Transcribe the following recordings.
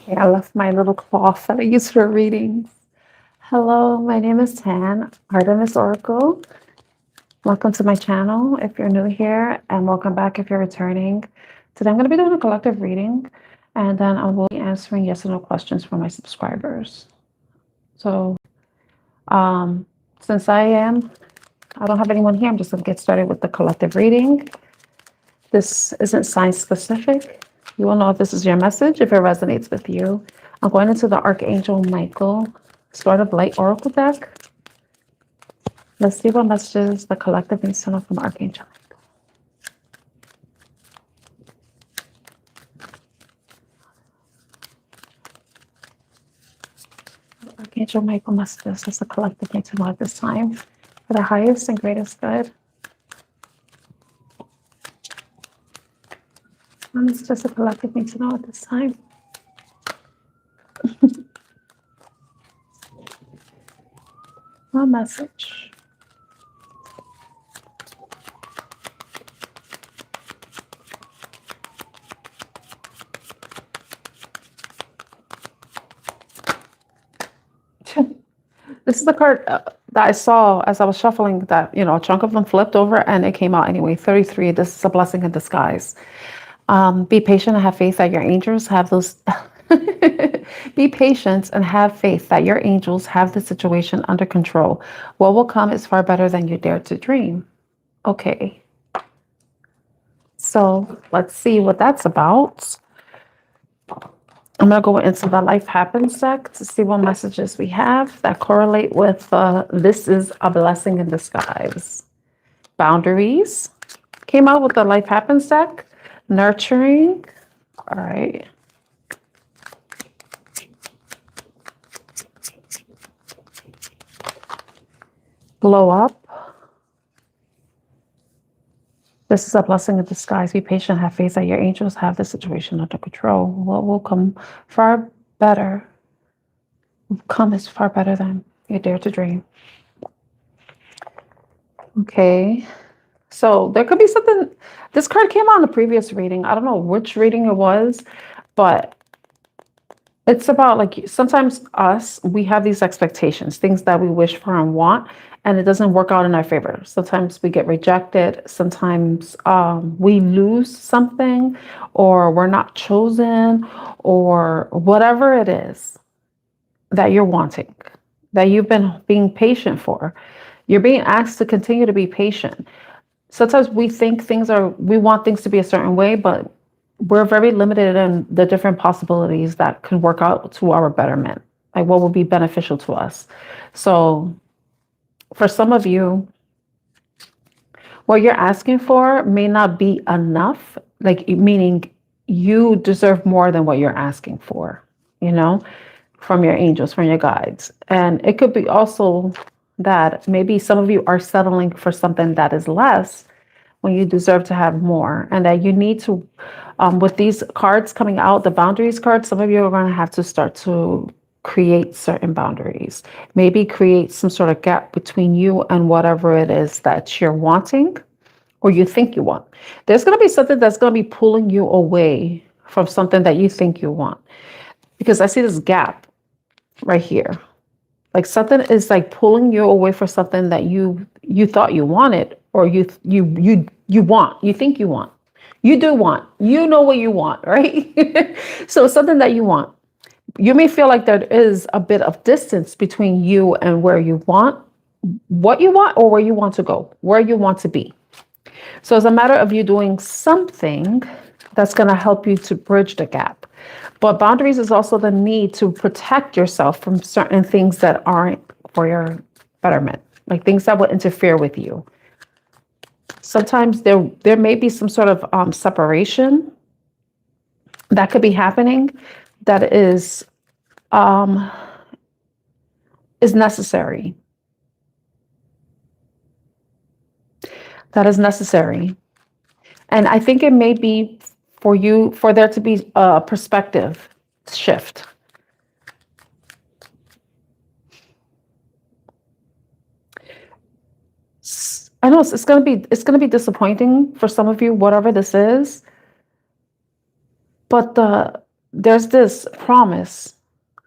Okay, I left my little cloth that I use for readings. Hello, my name is Tan, Artemis Oracle. Welcome to my channel if you're new here, and welcome back if you're returning. Today I'm going to be doing a collective reading, and then I will be answering yes or no questions from my subscribers. So, since I don't have anyone here, I'm just going to get started with the collective reading. This isn't sign specific. You will know if this is your message, if it resonates with you. I'm going into the Archangel Michael Sword of Light Oracle deck. Let's see what messages the collective needs to know from Archangel Michael. Archangel Michael messages does the collective need to know at this time for the highest and greatest good. What messages the collective need to know at this time? What message? This is the card that I saw as I was shuffling, that, a chunk of them flipped over and it came out anyway. 33. This is a blessing in disguise. Be patient and have faith that your angels have those. Be patient and have faith that your angels have the situation under control. What will come is far better than you dare to dream. Okay. So let's see what that's about. I'm going to go into the Life Happens deck to see what messages we have that correlate with this is a blessing in disguise. Boundaries. Came out with the Life Happens deck. Nurturing. All right. Glow up. This is a blessing in disguise. Be patient, have faith that your angels have the situation under control. What will come far better? Come is far better than you dare to dream. Okay. So there could be something. This card came out in the previous reading. I don't know which reading it was, but it's about, like, sometimes we have these expectations, things that we wish for and want, and it doesn't work out in our favor. Sometimes we get rejected. Sometimes we lose something, or we're not chosen, or whatever it is that you're wanting, that you've been being patient for. You're being asked to continue to be patient. Sometimes we think we want things to be a certain way, but we're very limited in the different possibilities that can work out to our betterment, like what will be beneficial to us. So for some of you, what you're asking for may not be enough, like, meaning you deserve more than what you're asking for, from your angels, from your guides. And it could be also that maybe some of you are settling for something that is less when you deserve to have more, and that you need to, with these cards coming out, the boundaries card, some of you are going to have to start to create certain boundaries, maybe create some sort of gap between you and whatever it is that you're wanting or you think you want. There's going to be something that's going to be pulling you away from something that you think you want, because I see this gap right here. Like something is like pulling you away from something that you thought you wanted, or you want, you think you want, you do want, what you want, right? So it's something that you want. You may feel like there is a bit of distance between you and where you want, what you want, or where you want to go, where you want to be. So it's a matter of you doing something that's going to help you to bridge the gap. But boundaries is also the need to protect yourself from certain things that aren't for your betterment, like things that would interfere with you. Sometimes there may be some sort of separation that could be happening that is necessary. That is necessary. And I think it may be for there to be a perspective shift. I know it's going to be disappointing for some of you, whatever this is. But there's this promise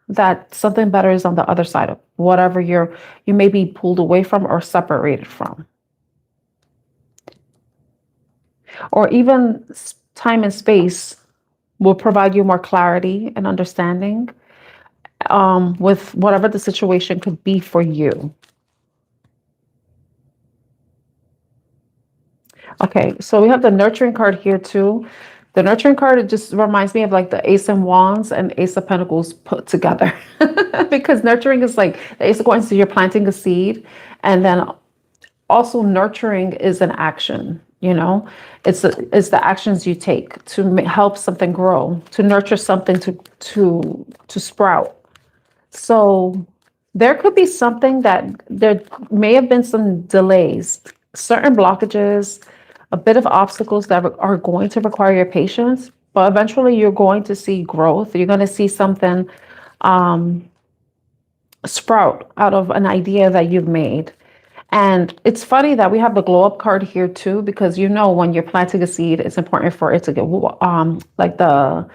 that something better is on the other side of whatever you may be pulled away from or separated from. Or even time and space will provide you more clarity and understanding with whatever the situation could be for you. Okay, so we have the nurturing card here too. The nurturing card, it just reminds me of like the Ace of Wands and Ace of Pentacles put together. Because nurturing is like the Ace of Wands, so you're planting a seed. And then also nurturing is an action, you know. It's the actions you take to help something grow, to nurture something to sprout. So there could be something that there may have been some delays, certain blockages, a bit of obstacles that are going to require your patience, but eventually you're going to see growth. You're going to see something sprout out of an idea that you've made. And it's funny that we have the glow up card here too, because you know when you're planting a seed, it's important for it to get like the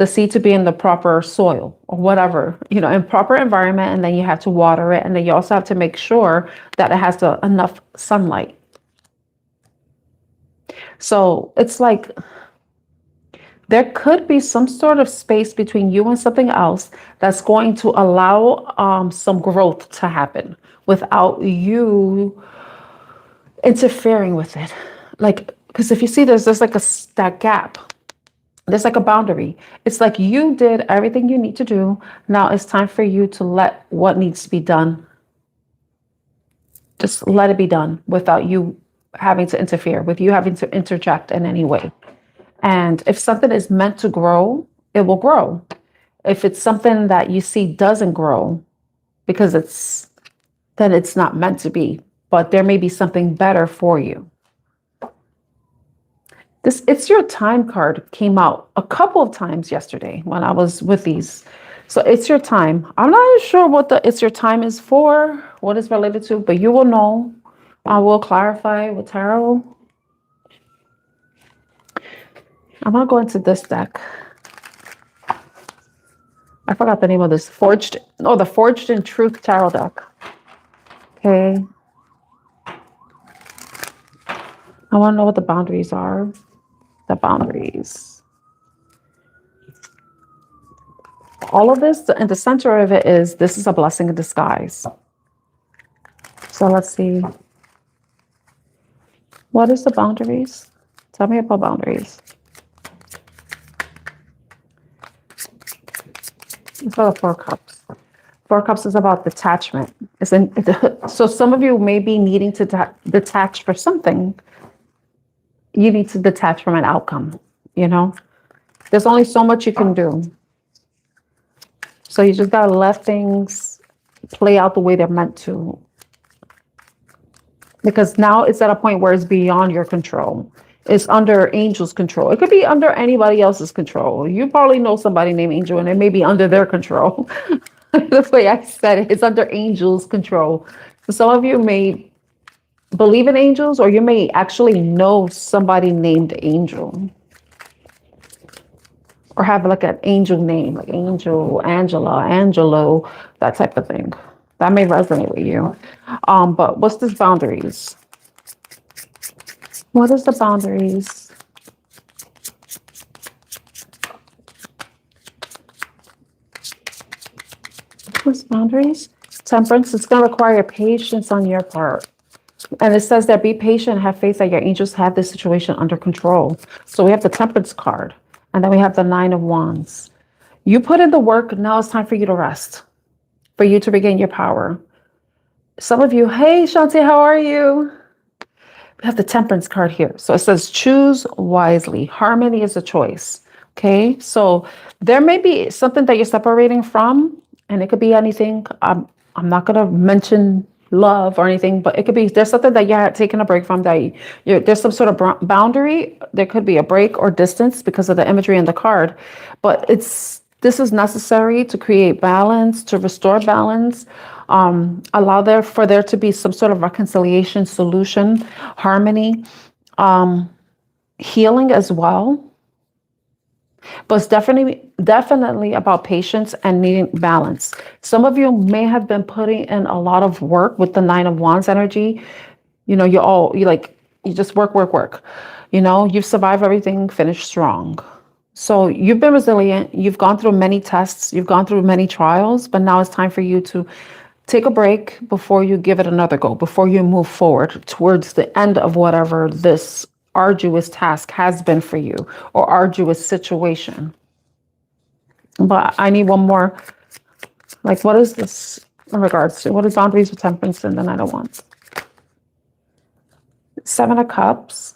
seed to be in the proper soil or whatever, you know, in proper environment, and then you have to water it, and then you also have to make sure that it has enough sunlight. So it's like there could be some sort of space between you and something else that's going to allow some growth to happen without you interfering with it. Like, because if you see there's like that gap, there's like a boundary. It's like you did everything you need to do. Now it's time for you to let what needs to be done. Just let it be done without you having to interfere, with you having to interject in any way. And if something is meant to grow, it will grow. If it's something that you see doesn't grow because then it's not meant to be, but there may be something better for you. This It's Your Time card came out a couple of times yesterday when I was with these. So it's your time. I'm not sure what the It's Your Time is for, what it's related to, but you will know. I will clarify with tarot. I'm going to go into this deck. I forgot the name of this. The Forged in Truth tarot deck. Okay. I want to know what the boundaries are. The boundaries. All of this, and the center of it is, this is a blessing in disguise. So let's see. What is the boundaries? Tell me about boundaries. It's for the Four Cups. Four Cups is about detachment. So some of you may be needing to detach for something. You need to detach from an outcome, you know? There's only so much you can do. So you just gotta let things play out the way they're meant to. Because now it's at a point where it's beyond your control. It's under Angel's control. It could be under anybody else's control. You probably know somebody named Angel and it may be under their control. The way I said it, it's under Angel's control. So some of you may believe in angels, or you may actually know somebody named Angel. Or have like an angel name, like Angel, Angela, Angelo, that type of thing. That may resonate with you. But what's this boundaries? What is the boundaries? What's boundaries? Temperance, it's going to require patience on your part. And it says that be patient, have faith that your angels have this situation under control. So we have the Temperance card, and then we have the Nine of Wands. You put in the work, now it's time for you to rest, for you to regain your power. Some of you, hey, Shanti, how are you? We have the Temperance card here. So it says choose wisely. Harmony is a choice. Okay, so there may be something that you're separating from, and it could be anything. I'm not going to mention love or anything, but it could be there's something that you're taking a break from, that there's some sort of boundary. There could be a break or distance because of the imagery in the card, but this is necessary to create balance, to restore balance, allow for there to be some sort of reconciliation, solution, harmony, healing as well. but it's definitely about patience and needing balance. Some of you may have been putting in a lot of work with the Nine of Wands energy. You know, you just work. You know, you've survived everything, finished strong. So you've been resilient. You've gone through many tests. You've gone through many trials, but now it's time for you to take a break before you give it another go, before you move forward towards the end of whatever this arduous task has been for you, or arduous situation. But I need one more. Like, what is this in regards to? What is boundaries with temperance and the Nine of Wands? Seven of Cups.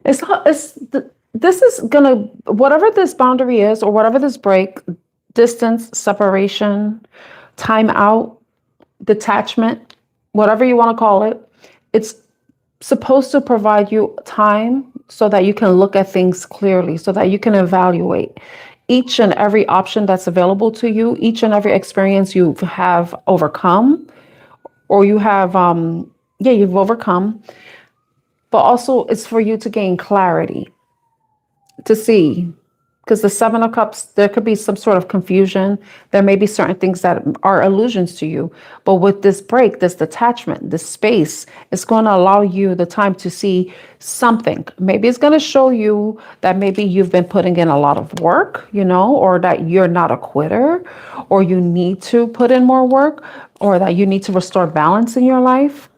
This is gonna, whatever this boundary is, or whatever this break, distance, separation, time out, detachment, whatever you want to call it, it's supposed to provide you time so that you can look at things clearly, so that you can evaluate each and every option that's available to you, each and every experience you have overcome, or you have, you've overcome. But also it's for you to gain clarity, to see, because the Seven of Cups, there could be some sort of confusion. There may be certain things that are illusions to you. But with this break, this detachment, this space, it's going to allow you the time to see something. Maybe it's going to show you that maybe you've been putting in a lot of work, you know, or that you're not a quitter, or you need to put in more work, or that you need to restore balance in your life.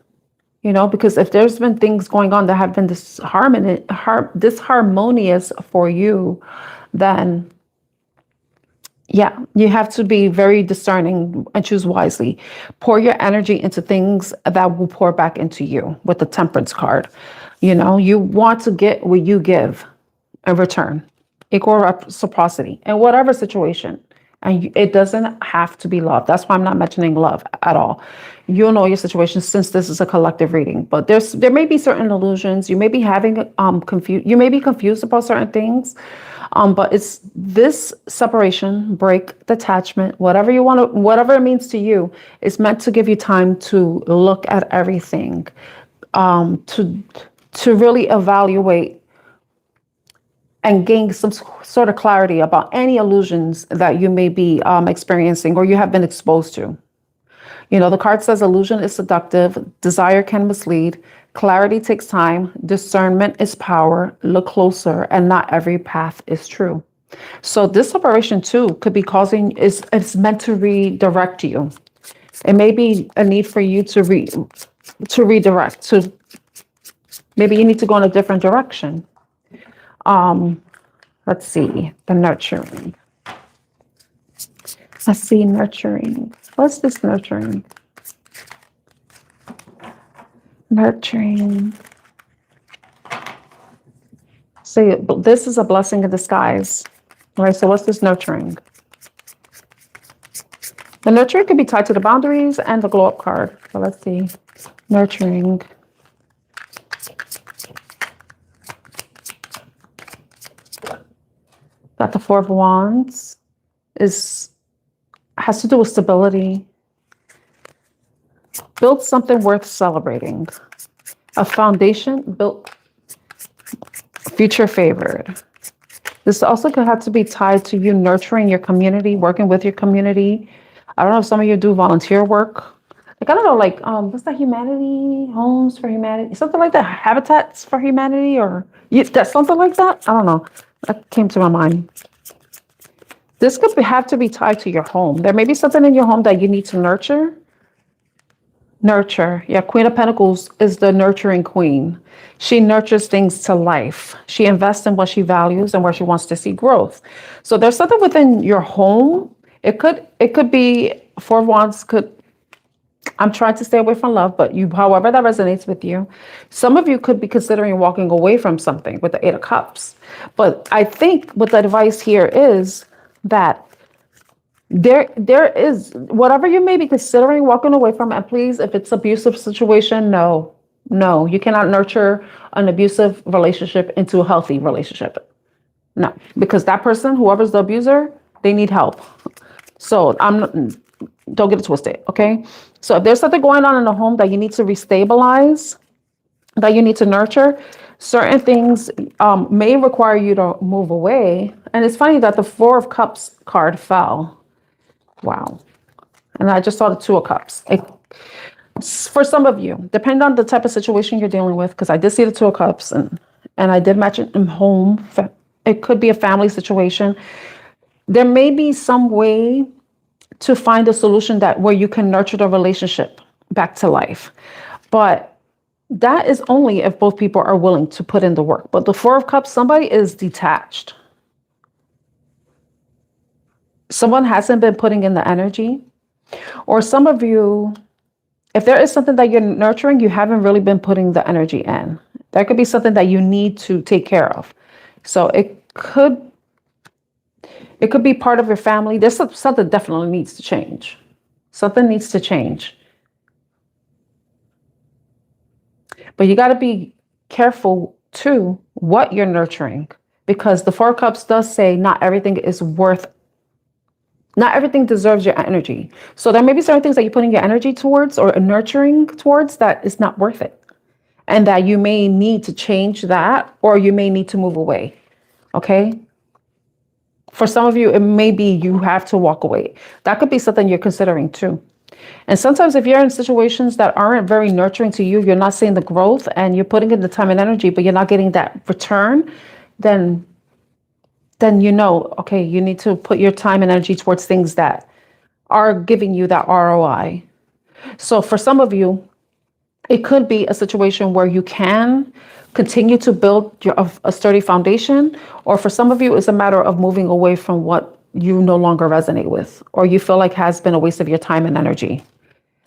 You know, because if there's been things going on that have been disharmonious for you, then yeah, you have to be very discerning and choose wisely. Pour your energy into things that will pour back into you with the Temperance card. You know, you want to get what you give in return, equal reciprocity in whatever situation. And it doesn't have to be love. That's why I'm not mentioning love at all. You'll know your situation, since this is a collective reading. But there may be certain illusions. You may be having you may be confused about certain things. But it's this separation, break, detachment, whatever you want to, whatever it means to you, is meant to give you time to look at everything, to really evaluate and gain some sort of clarity about any illusions that you may be experiencing or you have been exposed to. You know, the card says illusion is seductive, desire can mislead, clarity takes time, discernment is power, look closer, and not every path is true. So this separation too could be it's meant to redirect you. It may be a need for you to redirect, to maybe you need to go in a different direction. Let's see, the nurturing. Let's see, nurturing. What's this nurturing? Nurturing. So this is a blessing in disguise. All right, so what's this nurturing? The nurturing could be tied to the boundaries and the glow up card. So let's see, nurturing. Got the Four of Wands. Has to do with stability. Build something worth celebrating. A foundation built, future favored. This also could have to be tied to you nurturing your community, working with your community. I don't know if some of you do volunteer work. Like, I don't know, like, what's that, humanity, homes for humanity, something like that, habitats for humanity, or that's something like that. I don't know. That came to my mind. This could have to be tied to your home. There may be something in your home that you need to nurture. Nurture. Yeah, Queen of Pentacles is the nurturing queen. She nurtures things to life. She invests in what she values and where she wants to see growth. So there's something within your home. It could be Four of Wands I'm trying to stay away from love, but however that resonates with you. Some of you could be considering walking away from something with the Eight of Cups. But I think what the advice here is that there is, whatever you may be considering walking away from, and please, if it's abusive situation, no, you cannot nurture an abusive relationship into a healthy relationship. No, because that person, whoever's the abuser, they need help. So don't get it twisted, okay? So if there's something going on in the home that you need to restabilize, that you need to nurture, Certain things may require you to move away. And it's funny that the Four of Cups card fell. Wow. And I just saw the Two of Cups. For some of you, depending on the type of situation you're dealing with, because I did see the Two of Cups and I did mention in home. It could be a family situation. There may be some way to find a solution that where you can nurture the relationship back to life. But that is only if both people are willing to put in the work. But the Four of Cups, somebody is detached. Someone hasn't been putting in the energy. Or some of you, if there is something that you're nurturing, you haven't really been putting the energy in. That could be something that you need to take care of. So it could be part of your family. There's something definitely needs to change. Something needs to change. But you got to be careful too what you're nurturing, because the Four of Cups does say not everything deserves your energy. So there may be certain things that you're putting your energy towards or nurturing towards that is not worth it. And that you may need to change that, or you may need to move away. Okay. For some of you, it may be you have to walk away. That could be something you're considering too. And sometimes if you're in situations that aren't very nurturing to you, you're not seeing the growth and you're putting in the time and energy, but you're not getting that return, then you know, okay, you need to put your time and energy towards things that are giving you that ROI. So for some of you, it could be a situation where you can continue to build a sturdy foundation, or for some of you, it's a matter of moving away from what you no longer resonate with, or you feel like has been a waste of your time and energy.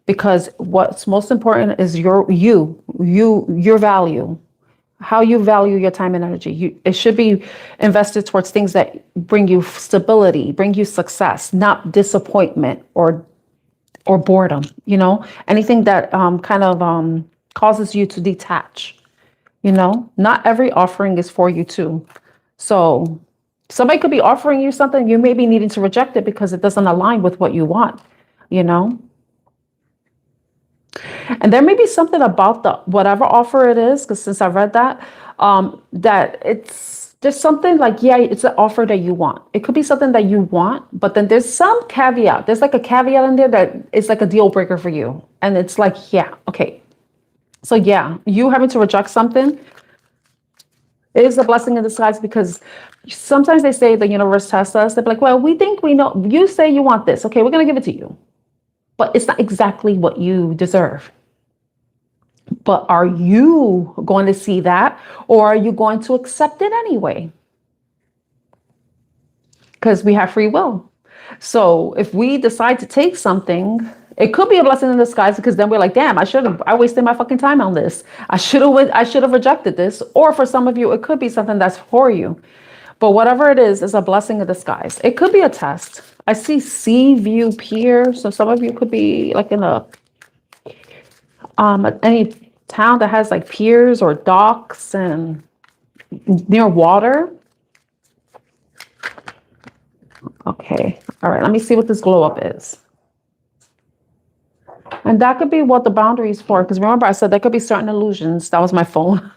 Because what's most important is your value, how you value your time and energy. It should be invested towards things that bring you stability, bring you success, not disappointment or boredom. You know, anything that causes you to detach. You know, not every offering is for you too. So somebody could be offering you something, you may be needing to reject it because it doesn't align with what you want, you know? And there may be something about the whatever offer it is, because since I read that, that it's just something like, yeah, it's an offer that you want. It could be something that you want, but then there's some caveat. There's like a caveat in there that is like a deal breaker for you. And it's like, yeah, okay. So yeah, you having to reject something is a blessing in disguise, because sometimes they say the universe tests us. They're like, well, we think we know. You say you want this. Okay, we're going to give it to you. But it's not exactly what you deserve. But are you going to see that, or are you going to accept it anyway? Because we have free will. So if we decide to take something, it could be a blessing in disguise, because then we're like, damn, I wasted my fucking time on this. I should have rejected this. Or for some of you, it could be something that's for you. But whatever it is a blessing in disguise. It could be a test. I see sea view pier. So some of you could be like in any town that has like piers or docks and near water. Okay. All right. Let me see what this glow up is. And that could be what the boundary is for. Because remember, I said there could be certain illusions. That was my phone.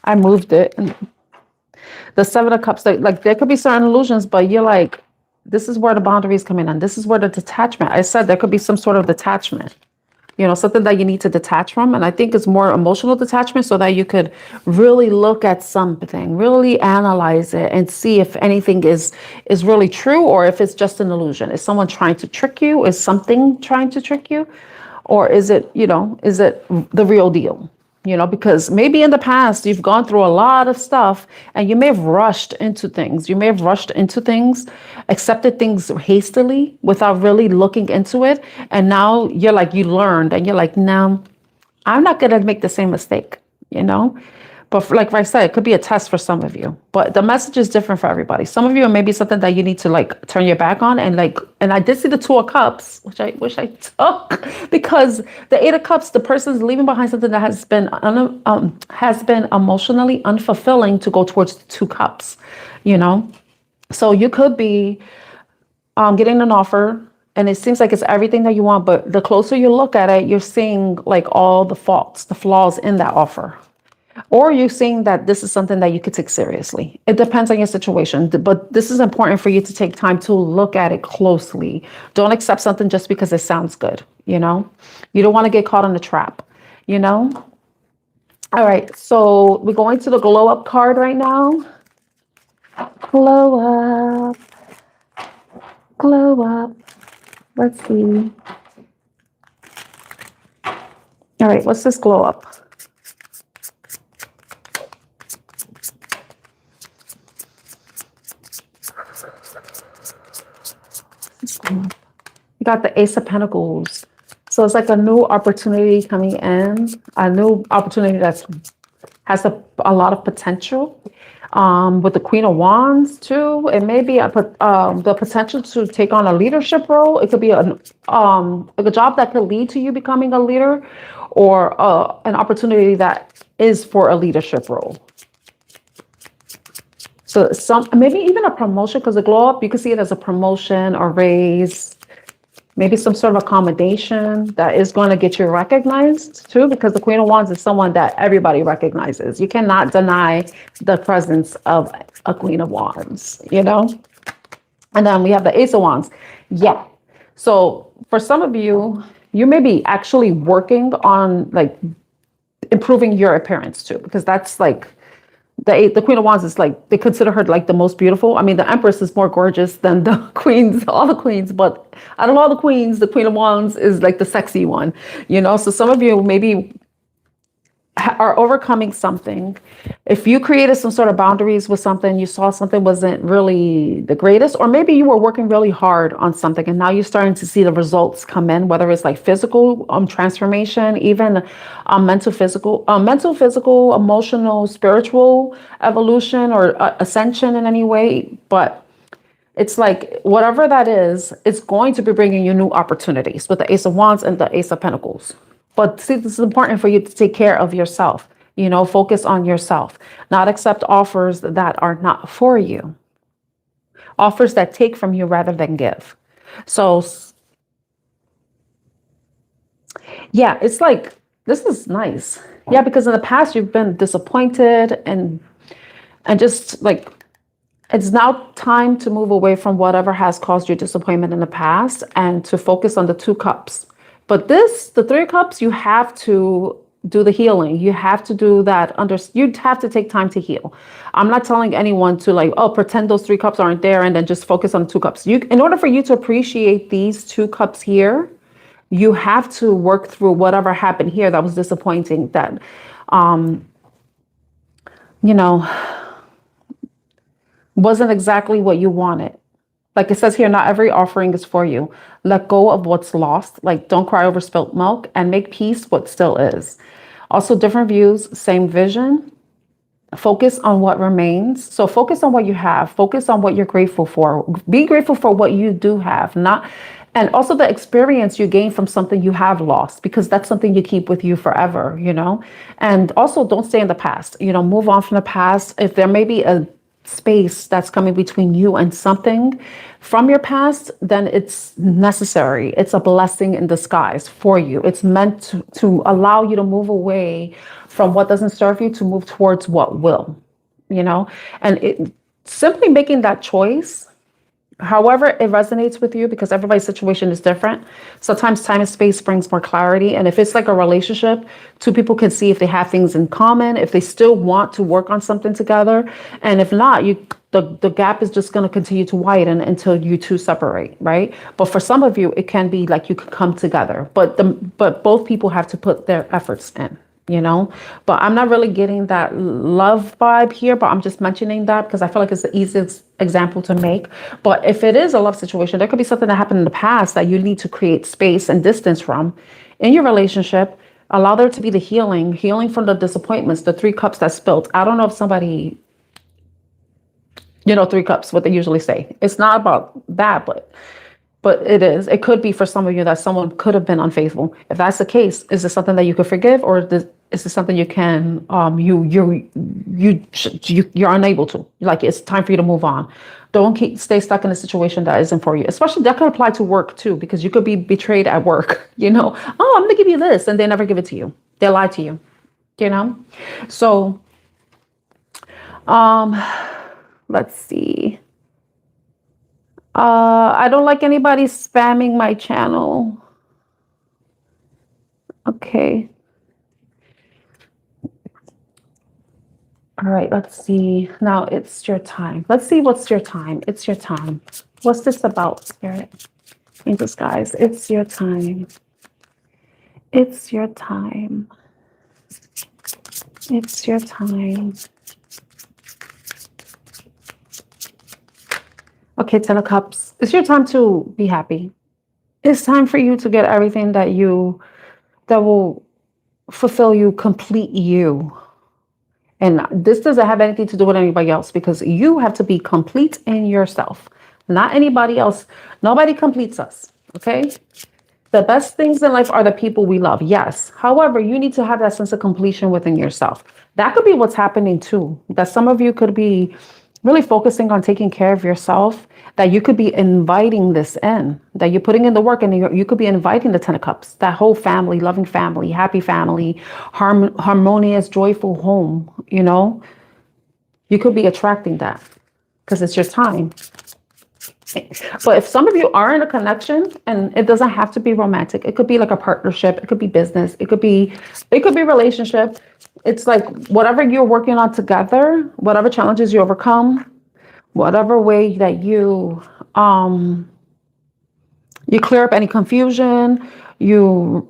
I moved it. And the Seven of Cups, like there could be certain illusions, but you're like, this is where the boundaries come in, and this is where the detachment. I said there could be some sort of detachment, you know, something that you need to detach from. And I think it's more emotional detachment, so that you could really look at something, really analyze it and see if anything is really true, or if it's just an illusion. Is someone trying to trick you? Is something trying to trick you? Or is it, you know, is it the real deal? You know, because maybe in the past you've gone through a lot of stuff and you may have rushed into things. You may have rushed into things, accepted things hastily without really looking into it. And now you're like, you learned and you're like, no, I'm not going to make the same mistake, you know. But like I said, it could be a test for some of you, but the message is different for everybody. Some of you, it may be something that you need to like turn your back on, and I did see the Two of Cups, which I wish I took, because the Eight of Cups, the person's leaving behind something that has been emotionally unfulfilling to go towards the Two Cups, you know. So you could be getting an offer, And it seems like it's everything that you want, but the closer you look at it, you're seeing like all the faults, the flaws in that offer. Or you're seeing that this is something that you could take seriously. It depends on your situation, but this is important for you to take time to look at it closely. Don't accept something just because it sounds good, you know? You don't want to get caught in the trap, you know? All right, so we're going to the glow up card right now. Glow up. Glow up. Let's see. All right, what's this glow up? You got the Ace of Pentacles. So it's like a new opportunity coming in, a new opportunity that has a lot of potential. With the Queen of Wands too, it may be the potential to take on a leadership role. It could be a job that could lead to you becoming a leader, or an opportunity that is for a leadership role. So maybe even a promotion, because the glow up, you can see it as a promotion or raise, maybe some sort of accommodation that is going to get you recognized too, because the Queen of Wands is someone that everybody recognizes. You cannot deny the presence of a Queen of Wands, you know? And then we have the Ace of Wands. Yeah. So for some of you, you may be actually working on like improving your appearance too, because that's like, the Queen of Wands is like, they consider her like the most beautiful. I mean, the Empress is more gorgeous than the queens, all the queens, but out of all the queens, the Queen of Wands is like the sexy one, you know? So some of you maybe are overcoming something. If you created some sort of boundaries with something, you saw something wasn't really the greatest, or maybe you were working really hard on something and now you're starting to see the results come in, whether it's like physical transformation, even mental, physical, emotional, spiritual evolution, or ascension in any way. But it's like whatever that is, it's going to be bringing you new opportunities with the Ace of Wands and the Ace of Pentacles. But see, this is important for you to take care of yourself, you know, focus on yourself, not accept offers that are not for you, offers that take from you rather than give. So yeah, it's like, this is nice. Yeah, because in the past you've been disappointed and just like, it's now time to move away from whatever has caused you disappointment in the past and to focus on the Two Cups. But the Three of Cups, you have to do the healing. You have to do that. You'd have to take time to heal. I'm not telling anyone to like, oh, pretend those Three Cups aren't there and then just focus on the Two Cups. In order for you to appreciate these Two Cups here, you have to work through whatever happened here that was disappointing, that, you know, wasn't exactly what you wanted. Like it says here, not every offering is for you. Let go of what's lost. Like, don't cry over spilt milk, and make peace what still is. Also, different views, same vision. Focus on what remains. So focus on what you have. Focus on what you're grateful for. Be grateful for what you do have, and also the experience you gain from something you have lost, because that's something you keep with you forever, you know? And also don't stay in the past, you know, move on from the past. If there may be a space that's coming between you and something from your past, then it's necessary. It's a blessing in disguise for you. It's meant to allow you to move away from what doesn't serve you to move towards what will, you know? And simply making that choice, however it resonates with you, because everybody's situation is different. Sometimes time and space brings more clarity. And if it's like a relationship, two people can see if they have things in common, if they still want to work on something together. And if not, the gap is just going to continue to widen until you two separate, right? But for some of you, it can be like you could come together, but both people have to put their efforts in, you know? But I'm not really getting that love vibe here, but I'm just mentioning that because I feel like it's the easiest example to make. But if it is a love situation, there could be something that happened in the past that you need to create space and distance from in your relationship. Allow there to be the healing from the disappointments, the Three Cups that spilled. I don't know if somebody, you know, Three Cups, what they usually say. It's not about that, but it is. It could be for some of you that someone could have been unfaithful. If that's the case, is this something that you could forgive, or is this something you can, you're unable to. Like, it's time for you to move on. Don't stay stuck in a situation that isn't for you. Especially that could apply to work too, because you could be betrayed at work. Oh, I'm gonna give you this, and they never give it to you. They lie to you. So let's see. I don't like anybody spamming my channel. Okay. All right, let's see. Now it's your time. Let's see what's your time. It's your time. What's this about, Spirit? In disguise. It's your time. It's your time. It's your time. Okay, Ten of Cups. It's your time to be happy. It's time for you to get everything that will fulfill you, complete you. And this doesn't have anything to do with anybody else, because you have to be complete in yourself, not anybody else. Nobody completes us. Okay. The best things in life are the people we love. Yes. However, you need to have that sense of completion within yourself. That could be what's happening too. That some of you could be really focusing on taking care of yourself, that you could be inviting this in, that you're putting in the work, and you could be inviting the Ten of Cups, that whole family, loving family, happy family, harmonious, joyful home. You could be attracting that because it's your time. But if some of you are in a connection, and it doesn't have to be romantic, it could be like a partnership, it could be business, it could be relationship. It's like whatever you're working on together, whatever challenges you overcome, whatever way that you clear up any confusion, you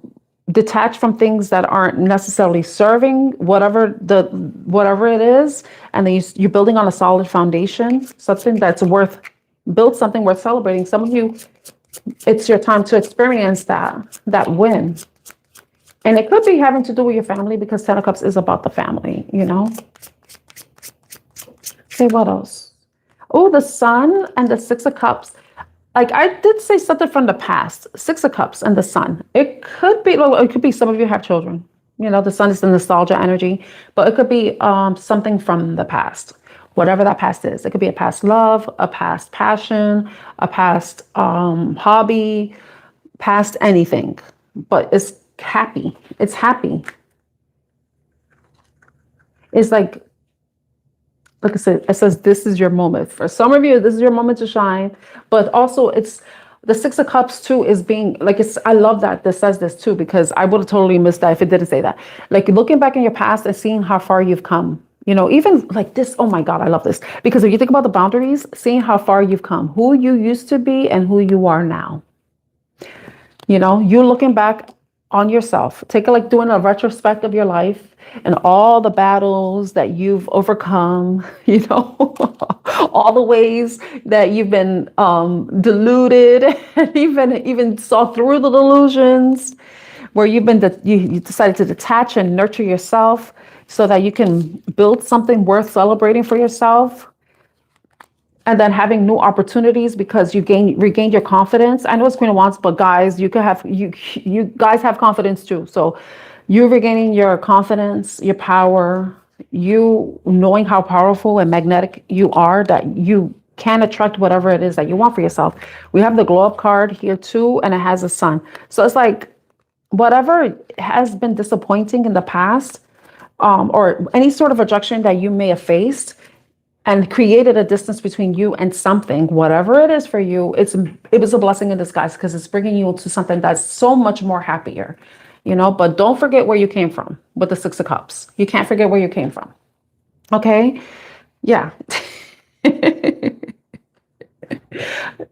detach from things that aren't necessarily serving, whatever it is, and then you're building on a solid foundation, something that's build something worth celebrating. Some of you, it's your time to experience that win. And it could be having to do with your family, because Ten of Cups is about the family, Okay, what else? Oh, the Sun and the Six of Cups. Like, I did say something from the past. Six of Cups and the Sun. It could be some of you have children. The Sun is the nostalgia energy, but it could be something from the past. Whatever that past is. It could be a past love, a past passion, a past hobby, past anything. But it's happy. It's happy. It's like I said, it says this is your moment. For some of you, this is your moment to shine. But also, it's the Six of Cups too is being like, I love that this says this too, because I would have totally missed that if it didn't say that. Like, looking back in your past and seeing how far you've come. Even like this, oh my God, I love this. Because if you think about the boundaries, seeing how far you've come, who you used to be and who you are now. You're looking back on yourself, doing a retrospect of your life and all the battles that you've overcome, all the ways that you've been deluded, and even saw through the delusions, where you decided to detach and nurture yourself, so that you can build something worth celebrating for yourself. And then having new opportunities because you regained your confidence. I know it's Queen of Wands, but guys, you guys have confidence too. So you regaining your confidence, your power, you knowing how powerful and magnetic you are, that you can attract whatever it is that you want for yourself. We have the glow up card here too, and it has a sun. So it's like whatever has been disappointing in the past, or any sort of rejection that you may have faced and created a distance between you and something, whatever it is for you, it was a blessing in disguise, because it's bringing you to something that's so much more happier, but don't forget where you came from with the Six of Cups. You can't forget where you came from. Okay. Yeah.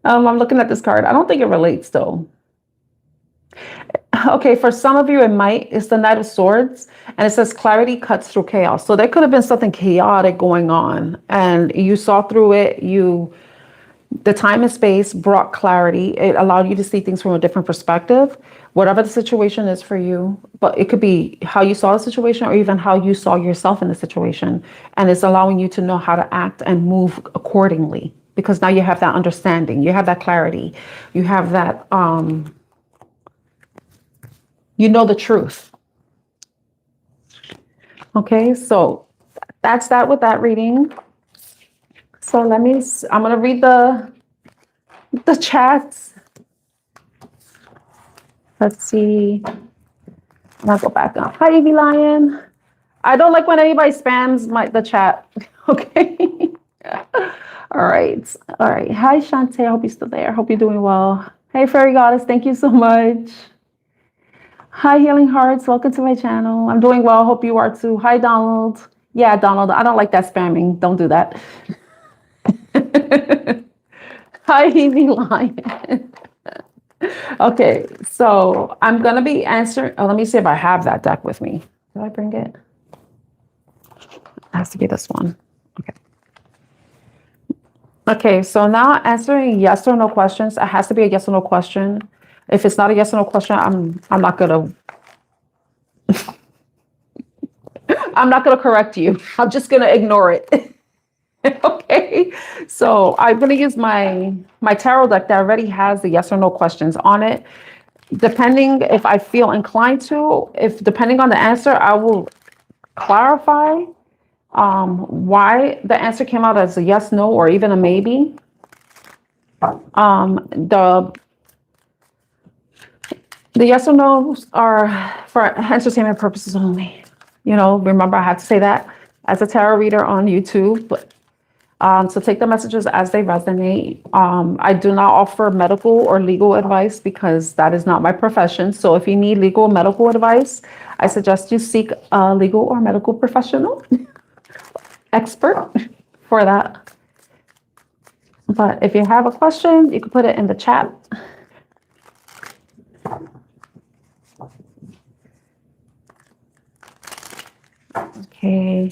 I'm looking at this card. I don't think it relates though. Okay, for some of you, it's the Knight of Swords, and it says clarity cuts through chaos. So there could have been something chaotic going on, and you saw through it. The time and space brought clarity. It allowed you to see things from a different perspective, whatever the situation is for you. But it could be how you saw the situation, or even how you saw yourself in the situation. And it's allowing you to know how to act and move accordingly, because now you have that understanding, you have that clarity, you have that, the truth. Okay, so that's that with that reading. So I'm going to read the chats. Let's see. I'll go back up. Hi, Evie Lion. I don't like when anybody spams the chat. Okay. All right. All right. Hi, Shantae. I hope you're still there. Hope you're doing well. Hey, Fairy Goddess. Thank you so much. Hi, Healing Hearts. Welcome to my channel. I'm doing well. Hope you are too. Hi, Donald. Yeah, Donald. I don't like that spamming. Don't do that. Hi, Evie Lion. Okay, so I'm going to be answering. Oh, let me see if I have that deck with me. Did I bring it? It has to be this one. Okay. Okay, so now answering yes or no questions. It has to be a yes or no question. If it's not a yes or no question, I'm not gonna I'm not gonna correct you. I'm just gonna ignore it. Okay, so I'm gonna use my tarot deck that already has the yes or no questions on it. Depending if I feel inclined to, if depending on the answer, I will clarify why the answer came out as a yes, no, or even a maybe. The yes or no's are for entertainment purposes only. You know, remember I had to say that as a tarot reader on YouTube. So take the messages as they resonate. I do not offer medical or legal advice because that is not my profession. So if you need legal or medical advice, I suggest you seek a legal or medical professional expert for that. But if you have a question, you can put it in the chat. Okay.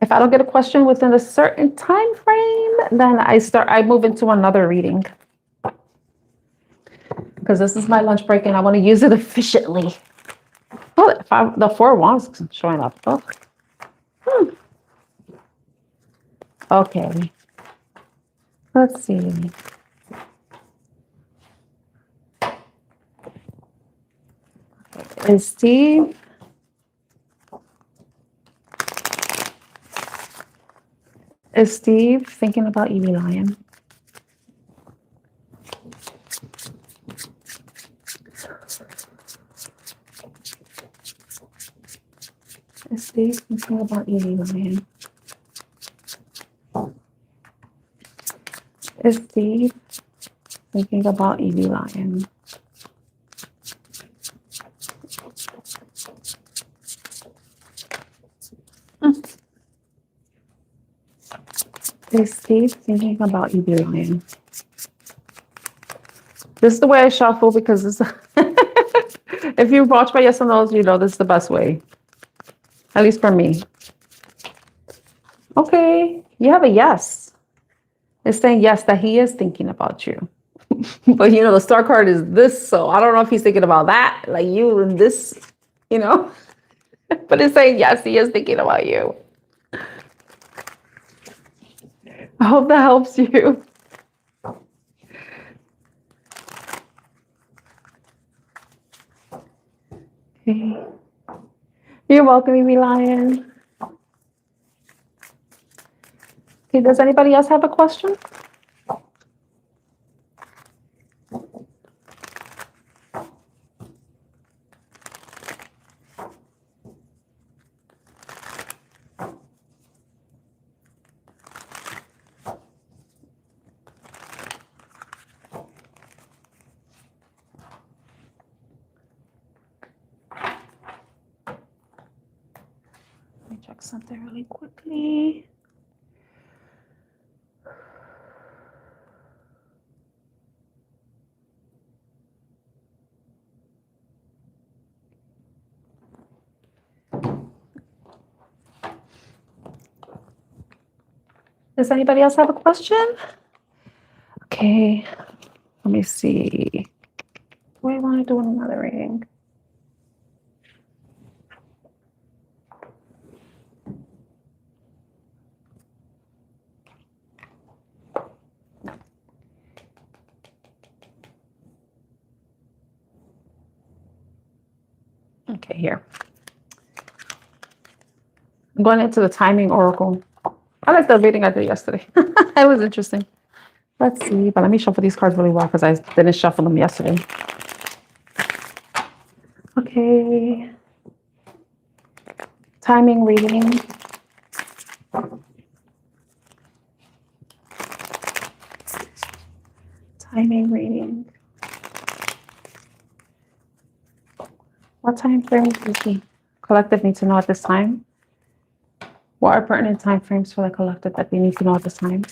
If I don't get a question within a certain time frame, then I move into another reading. Because this is my lunch break and I want to use it efficiently. Oh, the 4 of Wands is showing up. Oh. Okay. Let's see. Is Steve thinking about Evie Lion? Is Steve thinking about Evie Lion? Is Steve thinking about Evie Lion? Is Steve thinking about Evie Lion? This is the way I shuffle because this if you watch my yes and no's, you know this is the best way. At least for me. Okay, you have a yes. It's saying yes, that he is thinking about you. But you know, the star card is this, so I don't know if he's thinking about that, like you and this, you know. But it's saying yes, he is thinking about you. I hope that helps you. Okay. You're welcome, Evie Lion. Okay, does anybody else have a question? Let me check something really quickly. Does anybody else have a question? Okay, let me see. Do I want to do another reading? No. Okay, here. I'm going into the timing oracle. I like the reading I did yesterday. It was interesting. Let's see, but let me shuffle these cards really well because I didn't shuffle them yesterday. Okay. Timing reading. Timing reading. What time frames does the collective need to know at this time? What are pertinent time frames for the collective that they need to know at this time?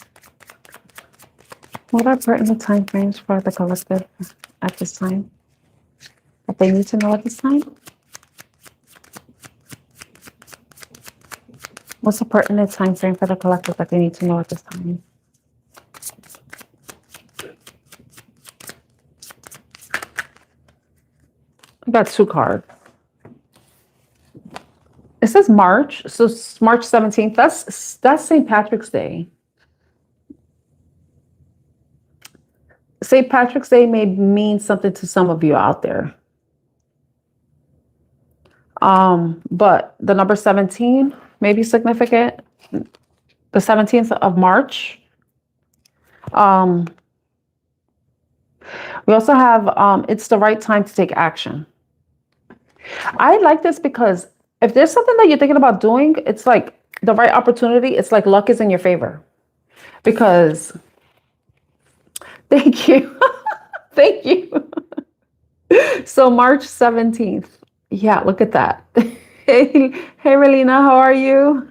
What are pertinent time frames for the collective at this time that they need to know at this time? What's the pertinent time frame for the collective that they need to know at this time? I got 2 cards. It says March, so it's March 17th. That's St. Patrick's Day. St. Patrick's Day may mean something to some of you out there. But the number 17 may be significant. The 17th of March. We also have it's the right time to take action. I like this because if there's something that you're thinking about doing, it's like the right opportunity. It's like luck is in your favor. Because, thank you. Thank you. So March 17th. Yeah, look at that. Hey, Relina, how are you?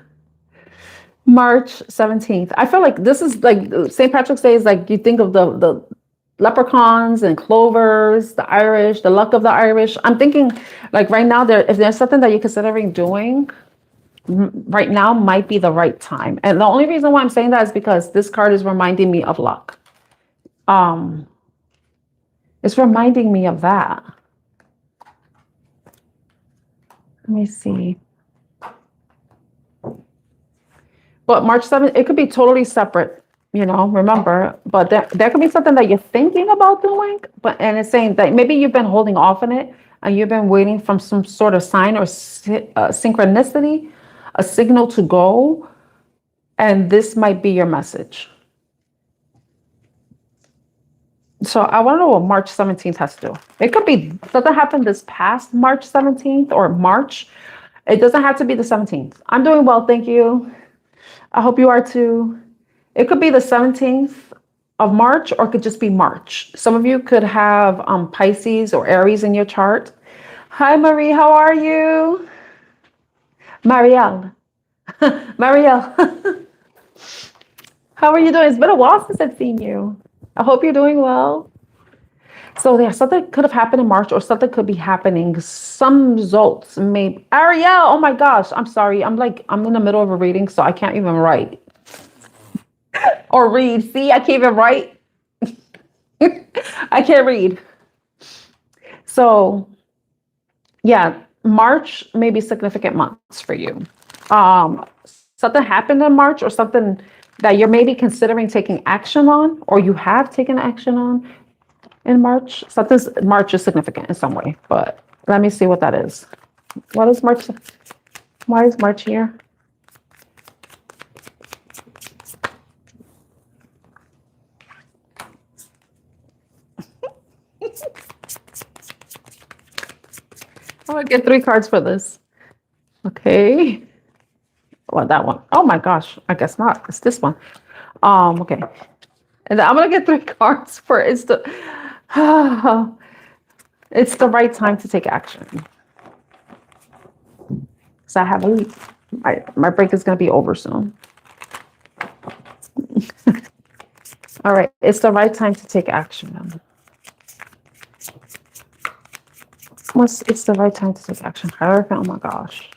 March 17th. I feel like this is like St. Patrick's Day is like you think of the leprechauns and clovers, the Irish, the luck of the Irish. I'm thinking like right now if there's something that you're considering doing, right now might be the right time. And the only reason why I'm saying that is because this card is reminding me of luck. It's reminding me of that. Let me see. But March 7th, it could be totally separate, remember, but there could be something that you're thinking about doing, and it's saying that maybe you've been holding off on it and you've been waiting from some sort of sign or synchronicity, a signal to go, and this might be your message. So I want to know what March 17th has to do. It could be something happened this past March 17th or March. It doesn't have to be the 17th. I'm doing well, thank you. I hope you are too. It could be the 17th of March or it could just be March. Some of you could have Pisces or Aries in your chart. Hi, Marie. How are you? Marielle. Marielle. How are you doing? It's been a while since I've seen you. I hope you're doing well. So there's something could have happened in March or something could be happening. Some results may. Ariel, oh my gosh. I'm sorry. I'm in the middle of a reading, so I can't even write. Or read. See, I can't even write. I can't read. So yeah, March may be significant months for you. Something happened in March or something that you're maybe considering taking action on, or you have taken action on in March. March is significant in some way, but let me see what that is. What is March? Why is March here? I'm gonna get 3 cards for this. Okay. Well, that one. Oh my gosh. I guess not. It's this one. Okay. And I'm gonna get 3 cards for it's the it's the right time to take action. So I have my break is gonna be over soon. All right, it's the right time to take action. It's the right time to take action. Oh my gosh.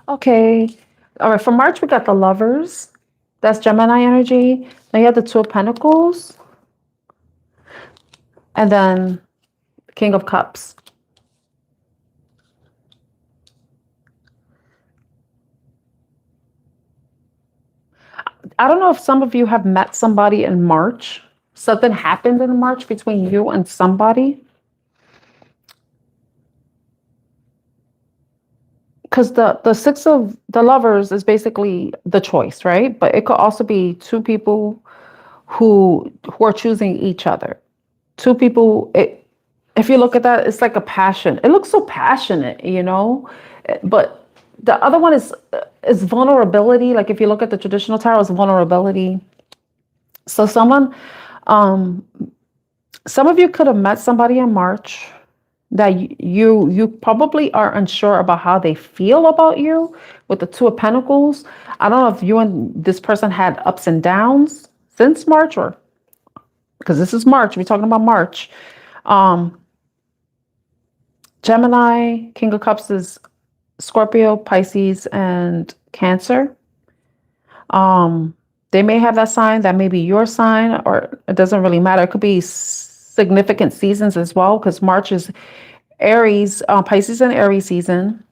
Okay. All right. For March, we got the Lovers. That's Gemini energy. Then you have the Two of Pentacles. And then King of Cups. I don't know if some of you have met somebody in March. Something happened in March between you and somebody. Because the six of the lovers is basically the choice, right? But it could also be two people who are choosing each other. Two people. If you look at that, it's like a passion. It looks so passionate, But the other one is vulnerability. Like if you look at the traditional tarot, it's vulnerability. So um, some of you could have met somebody in March that you probably are unsure about how they feel about you with the Two of Pentacles. I don't know if you and this person had ups and downs since March, or because this is March, we're talking about March. Gemini, King of Cups is Scorpio, Pisces, and Cancer. They may have that sign, that may be your sign, or it doesn't really matter. It could be significant seasons as well, because March is Aries, Pisces and Aries season,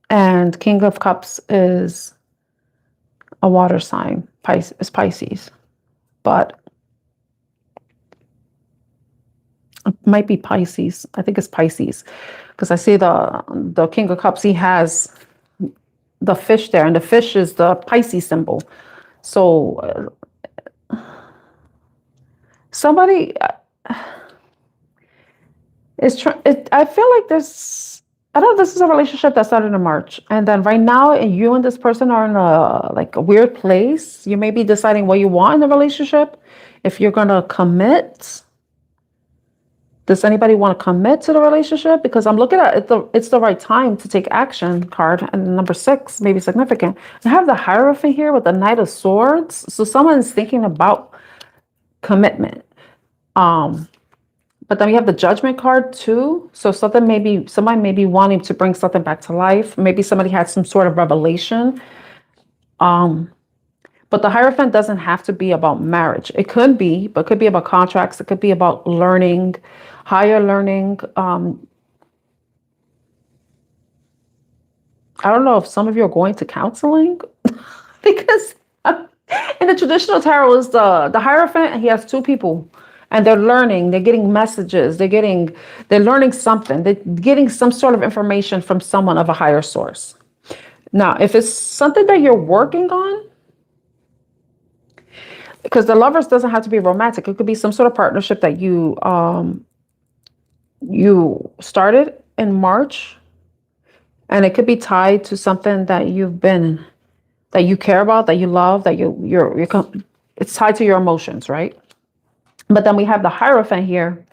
and King of Cups is a water sign, Pisces, but it might be Pisces. I think it's Pisces, because I see the King of Cups, he has the fish there, and the fish is the Pisces symbol. So somebody I feel like I don't know, this is a relationship that started in March, and then right now you and this person are in a weird place. You may be deciding what you want in the relationship, if you're gonna commit. Does anybody want to commit to the relationship? Because I'm looking at it, it's the right time to take action card. And number 6, maybe significant. I have the Hierophant here with the Knight of Swords. So someone's thinking about commitment. But then we have the Judgment card too. So somebody may be wanting to bring something back to life. Maybe somebody had some sort of revelation. But the Hierophant doesn't have to be about marriage. It could be, but it could be about contracts. It could be about learning, higher learning. I don't know if some of you are going to counseling because in the traditional tarot is the Hierophant, and he has two people, and they're learning, they're getting messages, they're learning something, they're getting some sort of information from someone of a higher source. Now, if it's something that you're working on, because the Lovers doesn't have to be romantic. It could be some sort of partnership that you started in March, and it could be tied to something that that you care about, that you love, that it's tied to your emotions, right? But then we have the Hierophant here.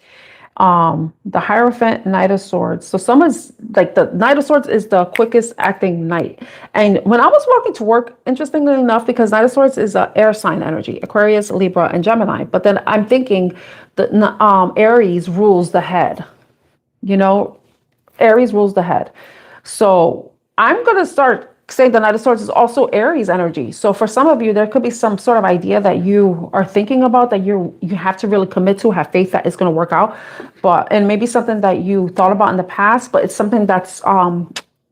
The Hierophant, Knight of Swords. So someone's like, the Knight of Swords is the quickest acting knight. And when I was walking to work, interestingly enough, because Knight of Swords is an air sign energy, Aquarius, Libra, and Gemini. But then I'm thinking that Aries rules the head. Aries rules the head. So I'm going to start saying the Knight of Swords is also Aries energy. So for some of you, there could be some sort of idea that you are thinking about, that you have to really commit to, have faith that it's going to work out. And maybe something that you thought about in the past, but it's something that's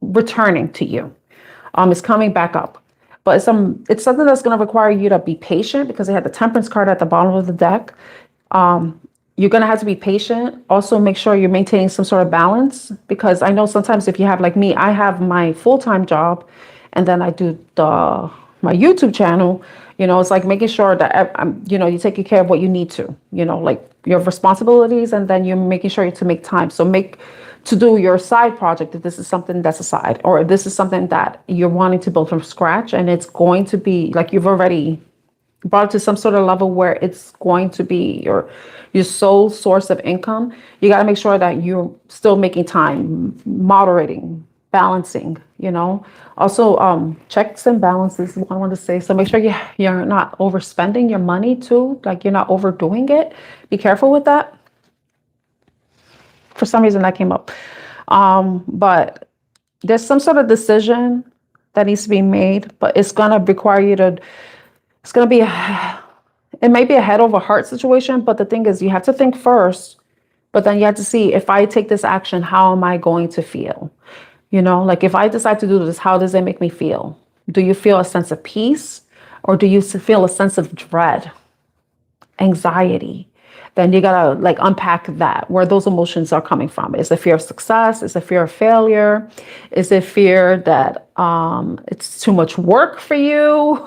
returning to you. It's coming back up. But it's something that's going to require you to be patient, because they had the Temperance card at the bottom of the deck. You're going to have to be patient. Also, make sure you're maintaining some sort of balance, because I know sometimes if you have, like me, I have my full-time job, and then I do my YouTube channel. It's like making sure that, you're taking care of what you need to, like your responsibilities, and then you're making sure to make time. So to do your side project, if this is something that's a side, or if this is something that you're wanting to build from scratch, and it's going to be like you've already brought it to some sort of level where it's going to be your sole source of income, you got to make sure that you're still making time, moderating, balancing, Also, checks and balances, what I want to say. So make sure you're not overspending your money too, like you're not overdoing it. Be careful with that. For some reason that came up. But there's some sort of decision that needs to be made, but it's going to require you to, it may be a head over heart situation, but the thing is, you have to think first, but then you have to see, if I take this action, how am I going to feel? Like if I decide to do this, how does it make me feel? Do you feel a sense of peace? Or do you feel a sense of dread, anxiety? Then you gotta like unpack that, where those emotions are coming from. Is it fear of success? Is it fear of failure? Is it fear that it's too much work for you?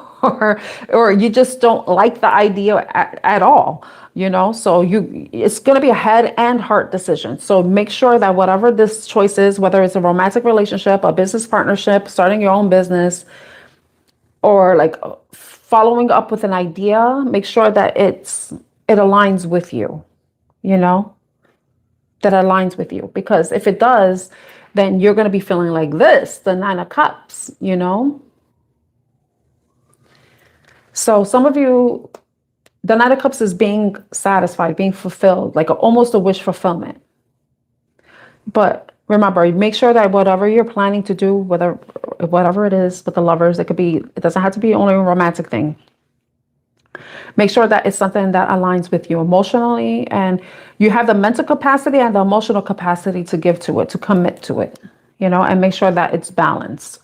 Or you just don't like the idea at all, you know? So it's gonna be a head and heart decision. So make sure that whatever this choice is, whether it's a romantic relationship, a business partnership, starting your own business, or like following up with an idea, make sure that it aligns with you, you know, that aligns with you. Because if it does, then you're going to be feeling like this, the 9 of Cups, you know. So some of you, the 9 of Cups is being satisfied, being fulfilled, like almost a wish fulfillment. But remember, make sure that whatever you're planning to do, whatever it is with the lovers, it doesn't have to be only a romantic thing. Make sure that it's something that aligns with you emotionally, and you have the mental capacity and the emotional capacity to give to it, to commit to it, you know, and make sure that it's balanced,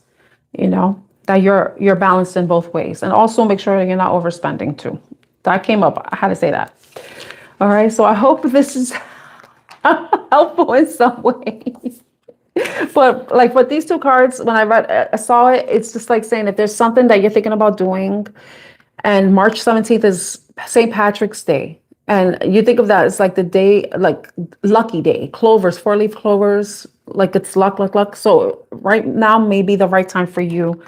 you know, that you're balanced in both ways. And also make sure that you're not overspending too. That came up. I had to say that. All right. So I hope this is helpful in some way. But like with these two cards, when I saw it, it's just like saying if there's something that you're thinking about doing, and March 17th is St. Patrick's Day. And you think of that as like the day, like lucky day, clovers, 4-leaf clovers, like it's luck. So right now may be the right time for you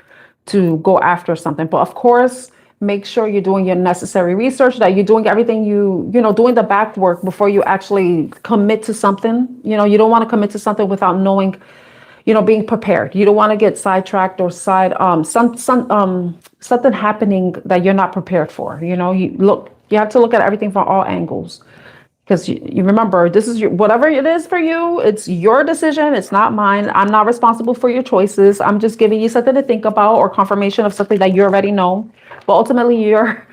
to go after something. But of course, make sure you're doing your necessary research, that you're doing everything doing the back work before you actually commit to something. You know, you don't want to commit to something without knowing, being prepared. You don't want to get sidetracked or something happening that you're not prepared for. You know, you have to look at everything from all angles, because you remember, this is whatever it is for you. It's your decision. It's not mine. I'm not responsible for your choices. I'm just giving you something to think about, or confirmation of something that you already know. But ultimately, you're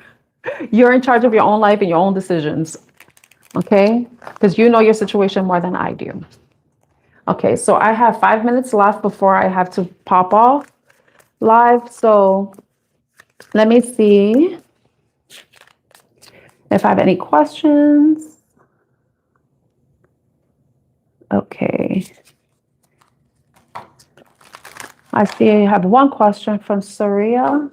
in charge of your own life and your own decisions. Okay, because you know your situation more than I do. Okay, so I have 5 minutes left before I have to pop off live. So let me see if I have any questions. Okay. I see I have one question from Saria.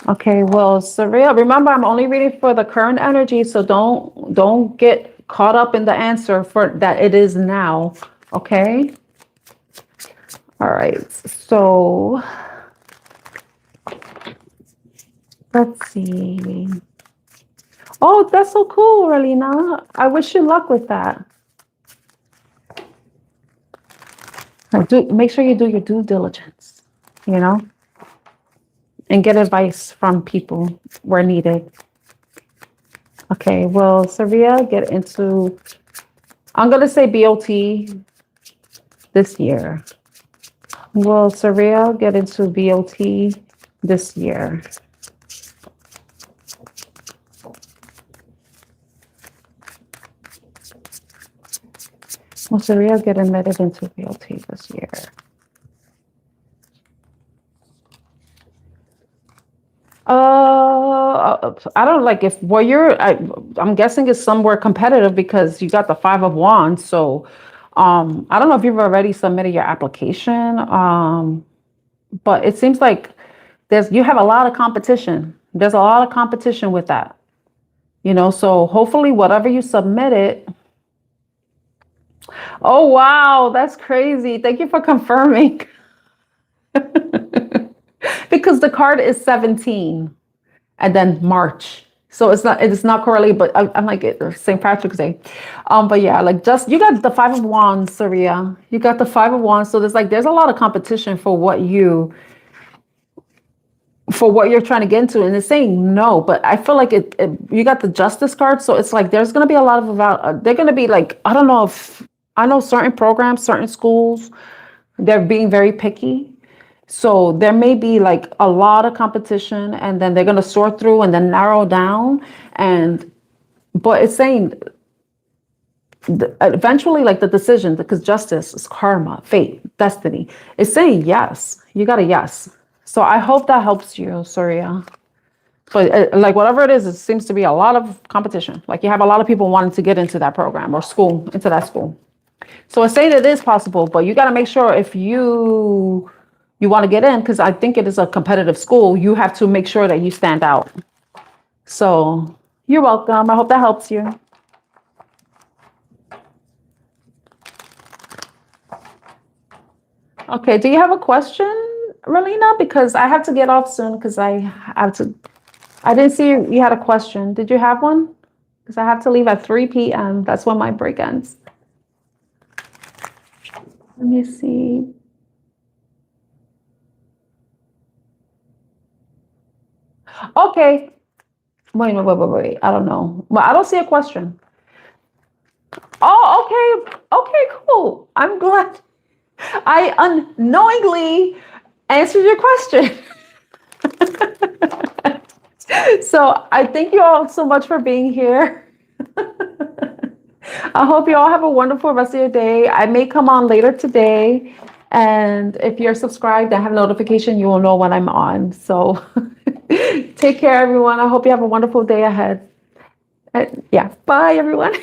Okay, well, Saria, remember, I'm only reading for the current energy, so don't get caught up in the answer for that it is now. Okay. All right. So let's see. Oh, that's so cool, Relina. I wish you luck with that. Make sure you do your due diligence, and get advice from people where needed. Okay, will Saria get into, I'm going to say BOT this year. Will Saria get into BOT this year? Will Saria get admitted into BOT this year? I don't like if I'm guessing it's somewhere competitive, because you got the 5 of Wands. So I don't know if you've already submitted your application, but it seems like you have a lot of competition. There's a lot of competition with that, so hopefully whatever you submitted. Oh, wow, that's crazy. Thank you for confirming. Because the card is 17 and then March. So it's not correlated, but I'm like St. Patrick's Day. But yeah, like you got the 5 of Wands, Saria. You got the 5 of Wands. So there's a lot of competition for what you're trying to get into. And it's saying no, but I feel like you got the Justice card. So it's like, there's going to be a lot of they're going to be like, I don't know I know certain programs, certain schools, they're being very picky. So there may be like a lot of competition, and then they're going to sort through and then narrow down. But it's saying eventually, like the decision, because justice is karma, fate, destiny, it's saying yes, you got a yes. So I hope that helps you, Surya. But like whatever it is, it seems to be a lot of competition. Like you have a lot of people wanting to get into that program or school, into that school. So it's saying it is possible, but you got to make sure if you want to get in, because I think it is a competitive school, you have to make sure that you stand out. So you're welcome. I hope that helps you. Okay, do you have a question, Relina? Because I have to get off soon because I have to. I didn't see you had a question. Did you have one? Because I have to leave at 3 p.m. That's when my break ends. Let me see. Okay. Wait. I don't know. But I don't see a question. Oh, okay. Okay, cool. I'm glad I unknowingly answered your question. So I thank you all so much for being here. I hope you all have a wonderful rest of your day. I may come on later today. And if you're subscribed and have notification, you will know when I'm on. So take care, everyone. I hope you have a wonderful day ahead. Yeah. Bye, everyone.